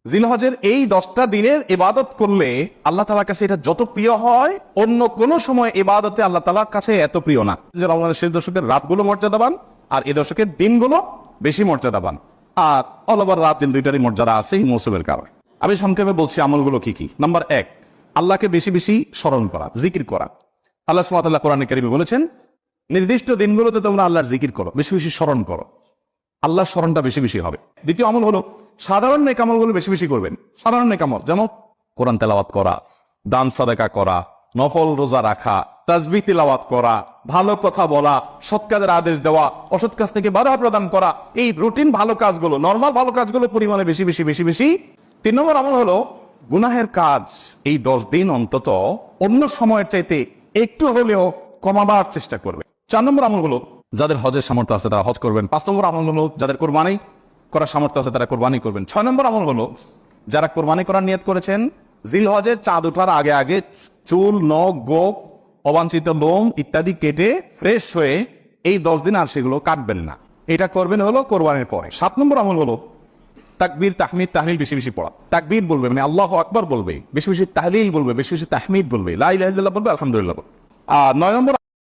জিলহজের এই 10টা দিনের ইবাদত করলে আল্লাহ তাআলার কাছে এটা যত প্রিয় হয়, অন্য কোন সময় ইবাদতে আল্লাহ তাআলার কাছে এত প্রিয় না। যে রমজানের শেষ দশকের রাতগুলো মর্যাদাবান, আর এই দশকের দিনগুলো বেশি মর্যাদাবান। আর অল ওভার রাত দিন দুইটারই মর্যাদা আছে এই মৌসুমের কারণে। আমি সংক্ষেপে বলছি আমলগুলো কি কি। নাম্বার 1, আল্লাহকে বেশি বেশি স্মরণ করা, জিকির করা। আল্লাহ সুবহানাহু ওয়া তাআলা কোরআনে কারীমে বলেছেন, নির্দিষ্ট দিনগুলোতে তোমরা আল্লাহর জিকির করো, বেশি বেশি স্মরণ করো, আল্লাহর স্মরণটা বেশি বেশি হবে। দ্বিতীয় আমল হলো সাধারণ নেক আমলগুলো বেশি বেশি করবেন। সাধারণ নেক আমল যেমন কোরআন তেলাওয়াত করা, দান সাদাকা করা, নফল রোজা রাখা, তাসবিহ তিলাওয়াত করা, ভালো কথা বলা, সৎ কাজের আদেশ দেওয়া, অসৎ কাজ থেকে বাধা প্রদান করা। এই রুটিন ভালো কাজগুলো, নরমাল ভালো কাজগুলো পরিমাণে বেশি বেশি বেশি বেশি। 3 নম্বর আমল হলো গুনাহের কাজ এই 10 দিন অন্তত অন্য সময়ের চাইতে একটু হলেও কমাবার চেষ্টা করবে। 4 নম্বর আমল হলো যাদের হজের সামর্থ্য আছে তারা হজ করবেন। 5 নম্বর আমল হলো যাদের কোরবানি করার সামর্থ্য আছে তারা কোরবানি করবেন। 6 নম্বর আমল হলো যারা কোরবানি করার নিয়ত করেছেন, জিলহজের চাঁদ ওঠার আগে আগে চুল, নখ, গোপ, অবাঞ্ছিত লোম ইত্যাদি কেটে ফ্রেশ হয়ে এই 10 দিন আর সেগুলো কাটবেন না। এটা করবেন হলো কোরবানির পরে। 7 নম্বর আমল হলো তাকবীর, তাহমিদ, তাহলিল বেশি বেশি পড়া। তাকবীর বলবে মানে আল্লাহু আকবার বলবে, বেশি বেশি তাহলিল বলবে, বেশি বেশি তাহমিদ বলবে, লা ইলাহা ইল্লাল্লাহ বলবে, আলহামদুলিল্লাহ বলবে। আর 9 নম্বর